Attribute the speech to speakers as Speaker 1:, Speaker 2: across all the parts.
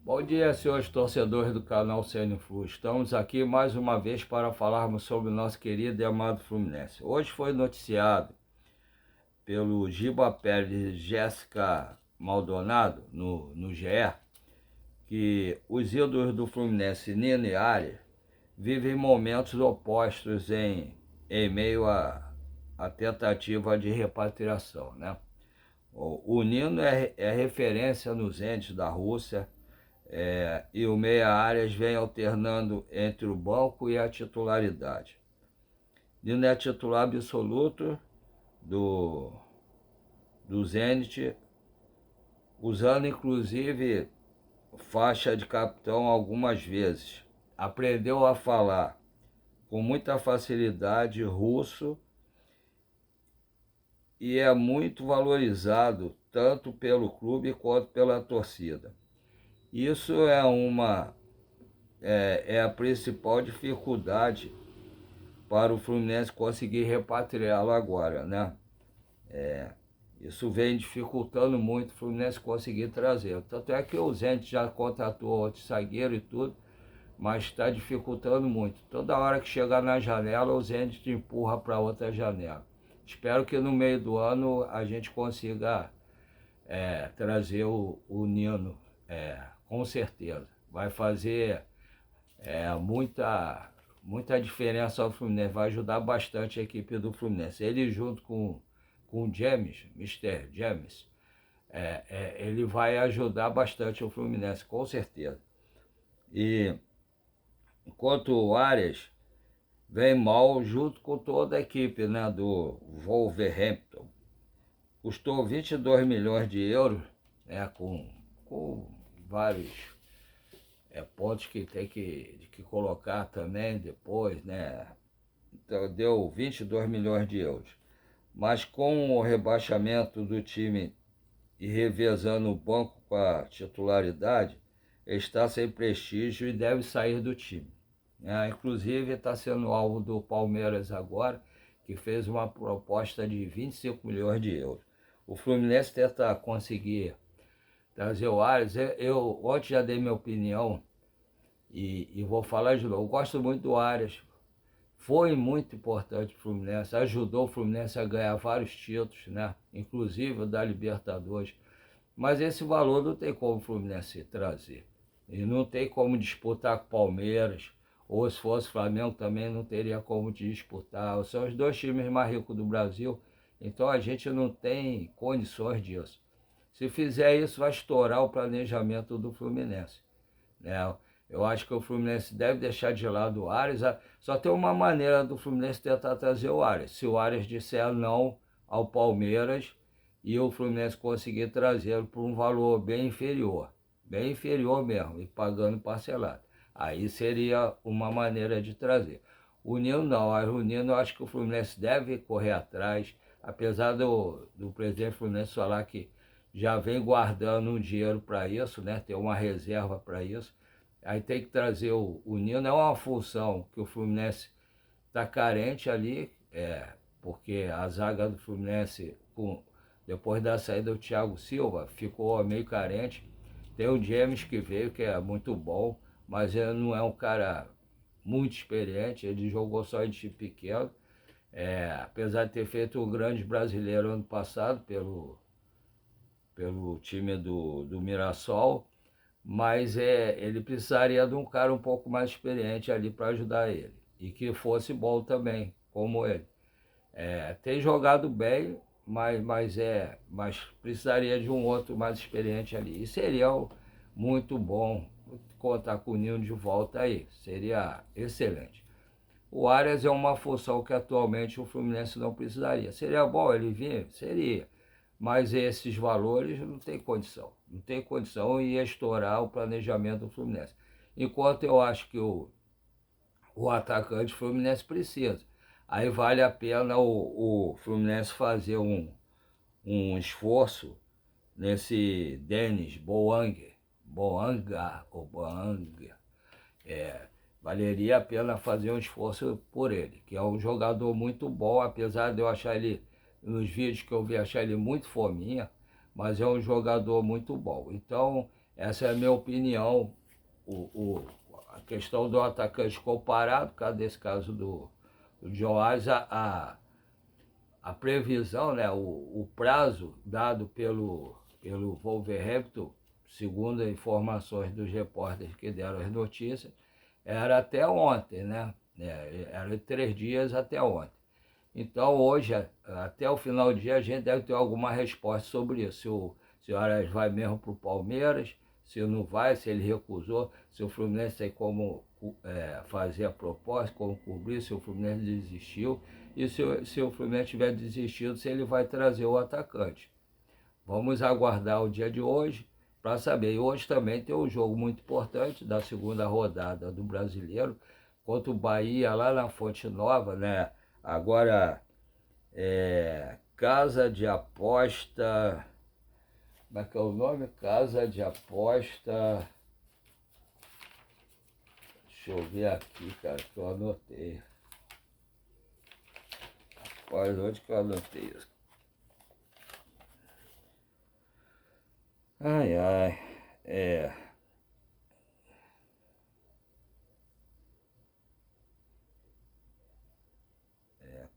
Speaker 1: Bom dia, senhores torcedores do canal CN Flu. Estamos aqui mais uma vez para falarmos sobre o nosso querido e amado Fluminense. Hoje foi noticiado pelo Giba Pérez e Jéssica Maldonado no GE que os ídolos do Fluminense, Nino e Arias, vivem momentos opostos em meio à tentativa de repatriação, né? O Nino é referência nos entes da Rússia. E o meia Arias vem alternando entre o banco e a titularidade. Nino é titular absoluto do Zenit, usando inclusive faixa de capitão algumas vezes. Aprendeu a falar com muita facilidade russo e é muito valorizado tanto pelo clube quanto pela torcida. Isso é a principal dificuldade para o Fluminense conseguir repatriá-lo agora, né? Isso vem dificultando muito o Fluminense conseguir trazer. Tanto é que o Zente já contratou outro zagueiro e tudo, mas está dificultando muito. Toda hora que chegar na janela, o Zente te empurra para outra janela. Espero que no meio do ano a gente consiga trazer o Nino, com certeza. Vai fazer muita diferença ao Fluminense, vai ajudar bastante a equipe do Fluminense. Ele junto com o James, Mr. James, ele vai ajudar bastante o Fluminense, com certeza. E enquanto o Arias vem mal junto com toda a equipe, né, do Wolverhampton. Custou 22 milhões de euros, com vários pontos que tem que colocar também depois, né? Então deu 22 milhões de euros. Mas com o rebaixamento do time e revezando o banco com a titularidade, ele está sem prestígio e deve sair do time. Inclusive está sendo alvo do Palmeiras agora, que fez uma proposta de 25 milhões de euros. O Fluminense tenta conseguir trazer o Arias. Eu ontem já dei minha opinião e vou falar de novo. Eu gosto muito do Arias. Foi muito importante para o Fluminense, ajudou o Fluminense a ganhar vários títulos, né? Inclusive o da Libertadores. Mas esse valor não tem como o Fluminense trazer. E não tem como disputar com o Palmeiras, ou se fosse Flamengo também não teria como disputar. São os dois times mais ricos do Brasil, então a gente não tem condições disso. Se fizer isso, vai estourar o planejamento do Fluminense, né? Eu acho que o Fluminense deve deixar de lado o Arias. Só tem uma maneira do Fluminense tentar trazer o Arias. Se o Arias disser não ao Palmeiras e o Fluminense conseguir trazê-lo por um valor bem inferior mesmo, e pagando parcelado. Aí seria uma maneira de trazer. O Nino não, o Nino eu acho que o Fluminense deve correr atrás, apesar do presidente Fluminense falar que já vem guardando um dinheiro para isso, né? Tem uma reserva para isso. Aí tem que trazer o Nino, é uma função que o Fluminense está carente ali, porque a zaga do Fluminense, depois da saída do Thiago Silva, ficou meio carente. Tem o James que veio, que é muito bom, mas ele não é um cara muito experiente, ele jogou só em time pequeno. Apesar de ter feito o grande brasileiro ano passado pelo time do Mirassol, mas ele precisaria de um cara um pouco mais experiente ali para ajudar ele, e que fosse bom também, como ele. Tem jogado bem, mas precisaria de um outro mais experiente ali. E seria muito bom contar com o Nino de volta aí, seria excelente. O Arias é uma função que atualmente o Fluminense não precisaria. Seria bom ele vir? Seria. Mas esses valores não tem condição. Não tem condição e ia estourar o planejamento do Fluminense. Enquanto eu acho que o atacante Fluminense precisa. Aí vale a pena o Fluminense fazer um esforço nesse Denis Boanga. Valeria a pena fazer um esforço por ele, que é um jogador muito bom, apesar de eu achar ele, nos vídeos que eu vi, achar ele muito fominha, mas é um jogador muito bom. Então, Essa é a minha opinião. A questão do atacante comparado, por causa desse caso do Joás, a previsão, né, o prazo dado pelo Wolverhampton, segundo as informações dos repórteres que deram as notícias, era até ontem, né? Era 3 dias até ontem. Então, hoje, até o final do dia, a gente deve ter alguma resposta sobre isso. Se o Arias vai mesmo para o Palmeiras, se não vai, se ele recusou, se o Fluminense tem como fazer a proposta, como cobrir, se o Fluminense desistiu, e se o Fluminense tiver desistido, se ele vai trazer o atacante. Vamos aguardar o dia de hoje para saber. E hoje também tem um jogo muito importante da segunda rodada do Brasileiro contra o Bahia lá na Fonte Nova, né? Agora, Casa de Aposta. Como é que é o nome? Casa de Aposta. Deixa eu ver aqui, cara, que eu anotei. Rapaz, onde que eu anotei isso? Ai, ai.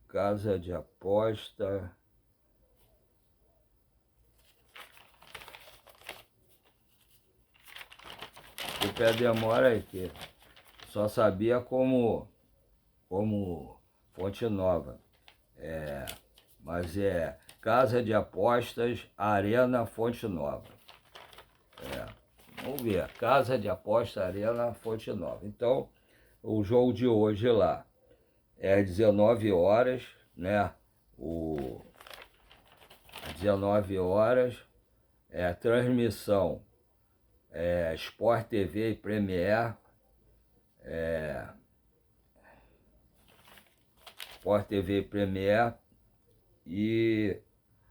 Speaker 1: Casa de Aposta. O pé demora aí, que só sabia como Fonte Nova. Mas é Casa de Apostas, Arena Fonte Nova. Vamos ver, Casa de Aposta, Arena Fonte Nova. Então, o jogo de hoje lá é às 19 horas, né? Às 19 horas, transmissão Sport TV e Premier, Sport TV e Premier, e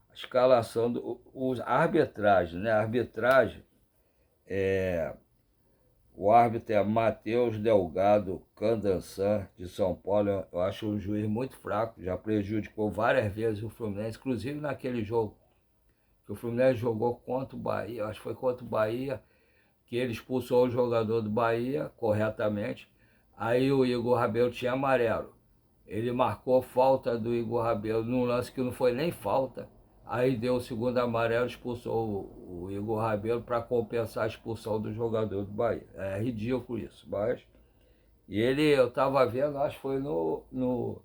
Speaker 1: a escalação a arbitragem, né? A arbitragem o árbitro é Matheus Delgado Candançan, de São Paulo. Eu acho um juiz muito fraco, já prejudicou várias vezes o Fluminense, inclusive naquele jogo que o Fluminense jogou contra o Bahia, acho que foi contra o Bahia, que ele expulsou o jogador do Bahia corretamente. Aí o Igor Rabelo tinha amarelo. Ele marcou falta do Igor Rabelo num lance que não foi nem falta. Aí deu o segundo amarelo, expulsou o Igor Rabelo para compensar a expulsão do jogador do Bahia. É ridículo isso, mas... E eu estava vendo, acho que foi no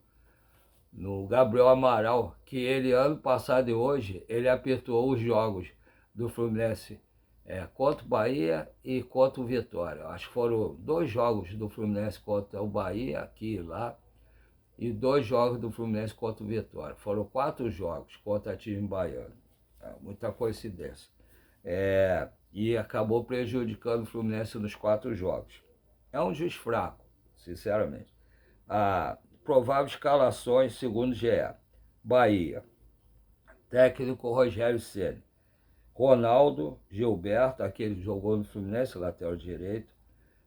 Speaker 1: Gabriel Amaral, que ele, ano passado e hoje, ele apertou os jogos do Fluminense contra o Bahia e contra o Vitória. Acho que foram 2 jogos do Fluminense contra o Bahia, aqui e lá, e 2 jogos do Fluminense contra o Vitória. Foram 4 jogos contra time baiano. Muita coincidência. E acabou prejudicando o Fluminense nos 4 jogos. É um juiz fraco, sinceramente. Prováveis escalações, segundo GE. Bahia, técnico Rogério Ceni. Ronaldo, Gilberto, aquele que jogou no Fluminense, lateral direito.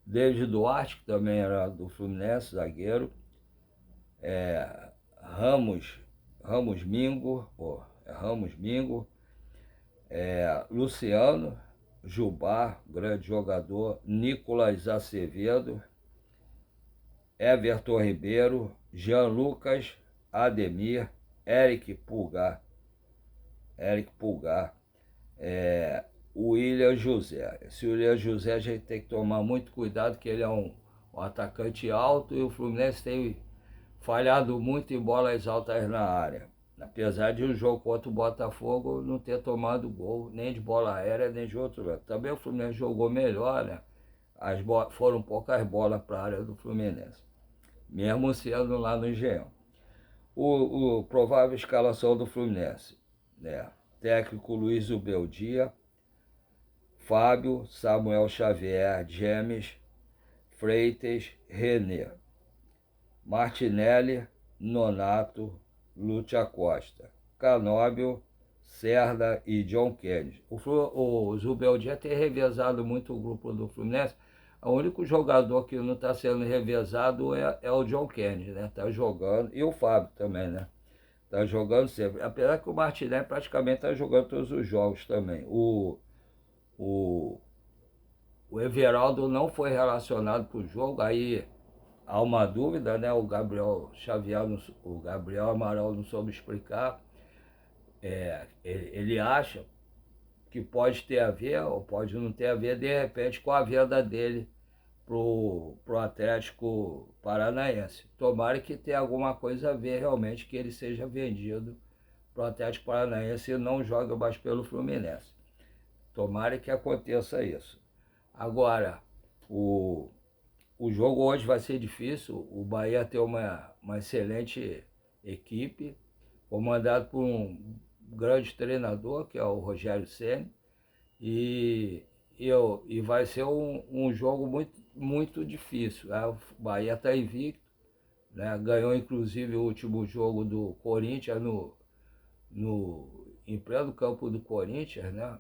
Speaker 1: David Duarte, que também era do Fluminense, zagueiro. Ramos Mingo, Luciano, Jubá, grande jogador, Nicolas Acevedo, Everton Ribeiro, Jean Lucas, Ademir, Eric Pulgar, o William José. Esse William José a gente tem que tomar muito cuidado, que ele é um atacante alto e o Fluminense tem falhado muito em bolas altas na área. Apesar de um jogo contra o Botafogo não ter tomado gol, nem de bola aérea, nem de outro lado. Também o Fluminense jogou melhor, né? Foram poucas bolas para a área do Fluminense, mesmo sendo lá no Engenhão. O provável escalação do Fluminense, né? Técnico Luiz Ubeldia, Fábio, Samuel Xavier, James, Freitas, René, Martinelli, Nonato, Lúcia Costa, Canóbio, Serda e John Kennedy. O Zubeldia tem revezado muito o grupo do Fluminense. O único jogador que não está sendo revezado é o John Kennedy, né? Está jogando, e o Fábio também, né? Está jogando sempre. Apesar que o Martinelli praticamente está jogando todos os jogos também. O o Everaldo não foi relacionado para o jogo, aí há uma dúvida, né? O Gabriel Xavier, o Gabriel Amaral não soube explicar. Ele acha que pode ter a ver ou pode não ter a ver, de repente, com a venda dele pro Atlético Paranaense. Tomara que tenha alguma coisa a ver realmente, que ele seja vendido pro Atlético Paranaense e não joga mais pelo Fluminense. Tomara que aconteça isso. Agora, o jogo hoje vai ser difícil. O Bahia tem uma excelente equipe, comandado por um grande treinador, que é o Rogério Ceni, e vai ser um jogo muito difícil. O Bahia está invicto, né? Ganhou inclusive o último jogo do Corinthians em pleno campo do Corinthians, né?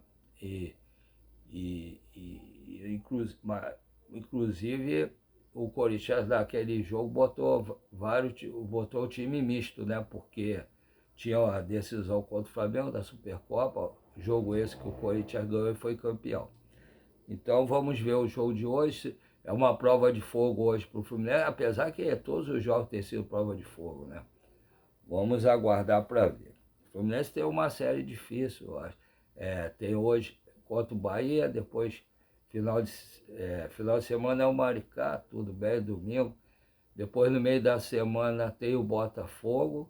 Speaker 1: Inclusive o Corinthians naquele jogo botou o time misto, né? Porque tinha a decisão contra o Flamengo da Supercopa, jogo esse que o Corinthians ganhou e foi campeão. Então vamos ver o jogo de hoje. É uma prova de fogo hoje para o Fluminense, apesar que todos os jogos têm sido prova de fogo, né? Vamos aguardar para ver. O Fluminense tem uma série difícil, eu acho. Tem hoje contra o Bahia, depois final de semana é o Maricá, tudo bem, domingo. Depois no meio da semana tem o Botafogo.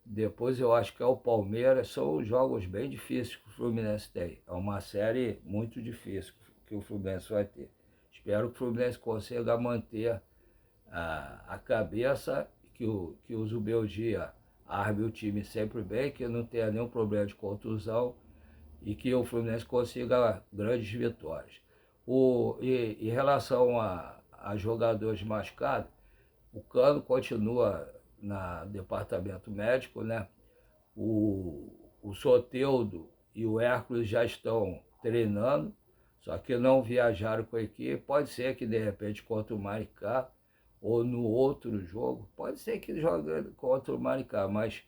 Speaker 1: Depois eu acho que é o Palmeiras. São jogos bem difíceis que o Fluminense tem. É uma série muito difícil que o Fluminense vai ter. Espero que o Fluminense consiga manter a cabeça, que o Zubeldia arme o time sempre bem, que não tenha nenhum problema de contusão e que o Fluminense consiga grandes vitórias. Em relação a jogadores machucados, o Cano continua no departamento médico, né? O Soteldo e o Hércules já estão treinando, só que não viajaram com a equipe. Pode ser que de repente contra o Maricá ou no outro jogo, pode ser que jogue contra o Maricá, mas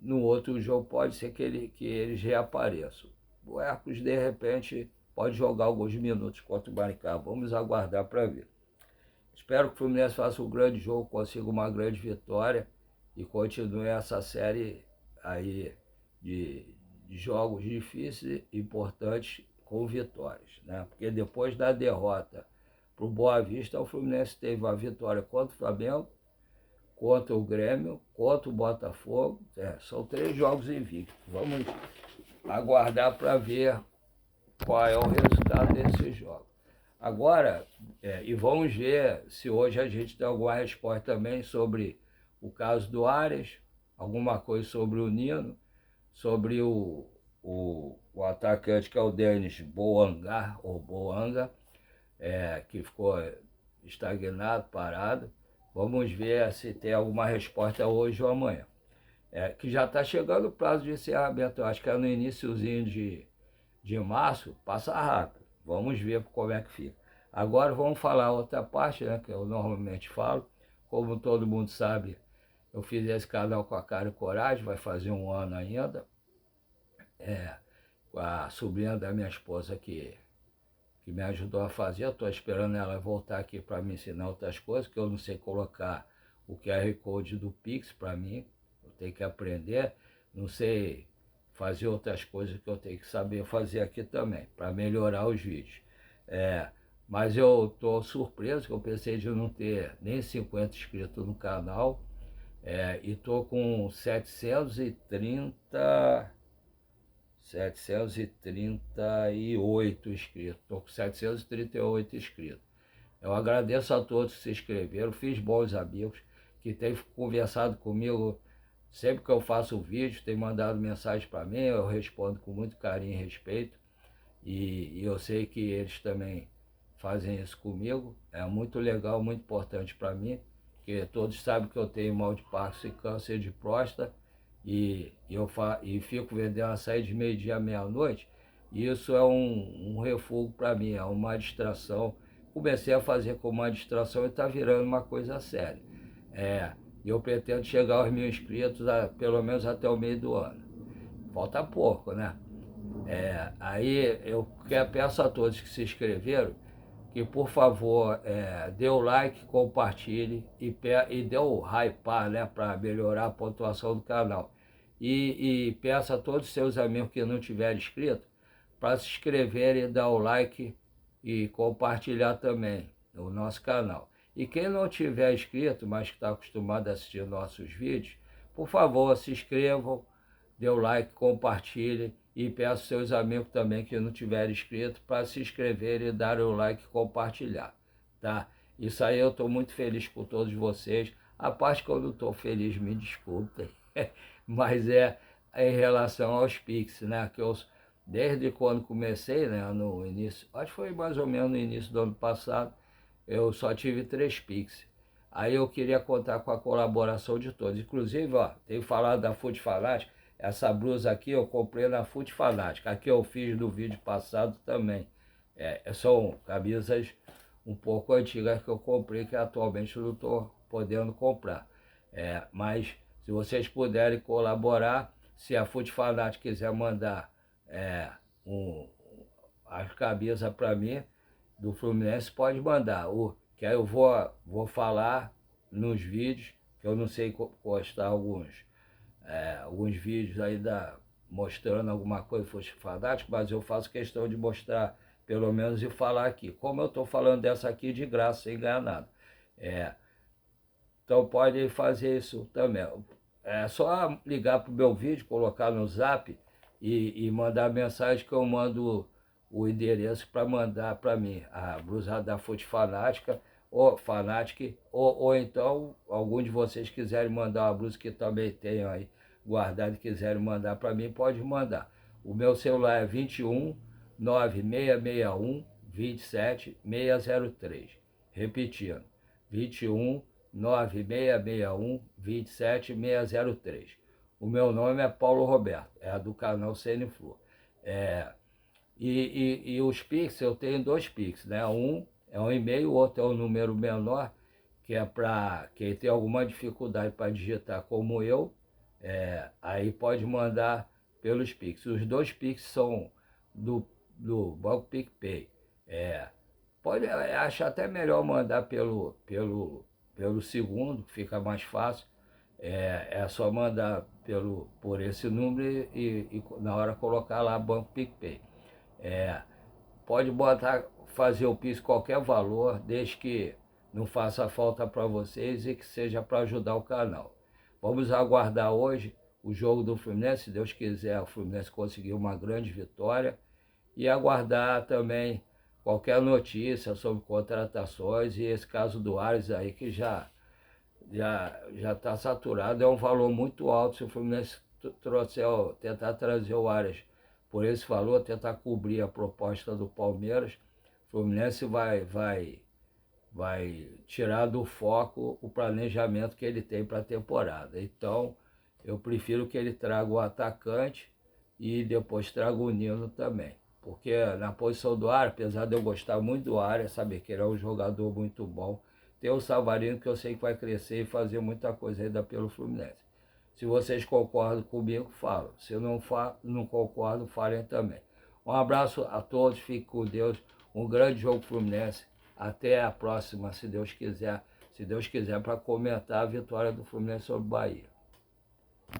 Speaker 1: no outro jogo pode ser que eles reapareçam. O Hércules de repente pode jogar alguns minutos contra o Maricá. Vamos aguardar para ver. Espero que o Fluminense faça um grande jogo, consiga uma grande vitória e continue essa série aí de jogos difíceis e importantes com vitórias, né? Porque depois da derrota para o Boa Vista, o Fluminense teve uma vitória contra o Flamengo, contra o Grêmio, contra o Botafogo. São 3 jogos invictos. Vamos aguardar para ver qual é o resultado desses jogos. Agora, e vamos ver se hoje a gente tem alguma resposta também sobre o caso do Arias, alguma coisa sobre o Nino, sobre o atacante que é o Denis Bouanga, que ficou estagnado, parado. Vamos ver se tem alguma resposta hoje ou amanhã. Que já está chegando o prazo de encerramento, eu acho que é no iniciozinho de março, passa rápido. Vamos ver como é que fica. Agora vamos falar outra parte, né, que eu normalmente falo. Como todo mundo sabe, eu fiz esse canal com a Cara e Coragem, vai fazer 1 ano ainda. Com a sobrinha da minha esposa que me ajudou a fazer. Estou esperando ela voltar aqui para me ensinar outras coisas, que eu não sei colocar o QR Code do Pix para mim. Eu tenho que aprender. Não sei fazer outras coisas que eu tenho que saber fazer aqui também, para melhorar os vídeos. Mas eu estou surpreso, que eu pensei de não ter nem 50 inscritos no canal, e estou com 738 inscritos. Estou com 738 inscritos. Eu agradeço a todos que se inscreveram, fiz bons amigos, que têm conversado comigo sempre que eu faço o vídeo, tem mandado mensagem para mim, eu respondo com muito carinho e respeito. E eu sei que eles também fazem isso comigo. É muito legal, muito importante para mim, porque todos sabem que eu tenho mal de Parkinson e câncer de próstata, e fico vendendo açaí de meio-dia à meia-noite. E isso é um refúgio para mim, é uma distração. Comecei a fazer como uma distração e está virando uma coisa séria. Eu pretendo chegar aos 1.000 inscritos pelo menos até o meio do ano. Falta pouco, né? Aí eu peço a todos que se inscreveram que, por favor, dê o like, compartilhe e dê o hypar, né, para melhorar a pontuação do canal. E peço a todos os seus amigos que não tiverem inscrito para se inscreverem, dar o like e compartilhar também o nosso canal. E quem não tiver inscrito, mas que está acostumado a assistir nossos vídeos, por favor, se inscrevam, dê o like, compartilhe e peço seus amigos também que não tiverem inscrito para se inscreverem e darem o like e compartilhar, tá? Isso aí eu estou muito feliz por todos vocês. A parte que eu não estou feliz, me desculpem, mas é em relação aos Pix, né? Que eu, desde quando comecei, né, no início, acho que foi mais ou menos no início do ano passado, eu só tive 3 Pix. Aí eu queria contar com a colaboração de todos. Inclusive, ó, tenho falado da Food Fanatic. Essa blusa aqui eu comprei na Food Fanatic. Aqui eu fiz no vídeo passado também. São camisas um pouco antigas que eu comprei, que atualmente eu não estou podendo comprar. Mas se vocês puderem colaborar, se a Food Fanatic quiser mandar as camisas para mim, do Fluminense, pode mandar. Que aí eu vou falar nos vídeos, que eu não sei postar alguns vídeos aí mostrando alguma coisa fosse fanático, mas eu faço questão de mostrar, pelo menos, e falar aqui. Como eu estou falando dessa aqui de graça, sem ganhar nada. Então pode fazer isso também. É só ligar para o meu vídeo, colocar no Zap e mandar mensagem que eu mando o endereço para mandar para mim a blusa da Food Fanática ou Fanatic, ou então algum de vocês quiserem mandar uma blusa que também tenham aí guardado e quiserem mandar para mim, pode mandar. O meu celular é 21 9661 27 603. Repetindo, 21 9661 27 603. O meu nome é Paulo Roberto, é do canal CNFlor. E os Pix, eu tenho 2 Pix, né? Um é um e-mail, o outro é um número menor, que é para quem tem alguma dificuldade para digitar como eu, aí pode mandar pelos Pix. Os 2 Pix são do Banco PicPay. Acho até melhor mandar pelo segundo, que fica mais fácil. É só mandar por esse número e na hora colocar lá Banco PicPay. Pode fazer o Pix qualquer valor, desde que não faça falta para vocês e que seja para ajudar o canal. Vamos aguardar hoje o jogo do Fluminense, se Deus quiser, o Fluminense conseguir uma grande vitória, e aguardar também qualquer notícia sobre contratações, e esse caso do Ares aí que já está saturado, é um valor muito alto. Se o Fluminense tentar trazer o Ares por esse valor, tentar cobrir a proposta do Palmeiras, o Fluminense vai tirar do foco o planejamento que ele tem para a temporada. Então, eu prefiro que ele traga o atacante e depois traga o Nino também. Porque na posição do Ares, apesar de eu gostar muito do Ares, saber que ele é um jogador muito bom, tem o Savarino, que eu sei que vai crescer e fazer muita coisa ainda pelo Fluminense. Se vocês concordam comigo, falam. Se não concordam, falem também. Um abraço a todos, fiquem com Deus. Um grande jogo Fluminense. Até a próxima, se Deus quiser. Se Deus quiser, para comentar a vitória do Fluminense sobre o Bahia.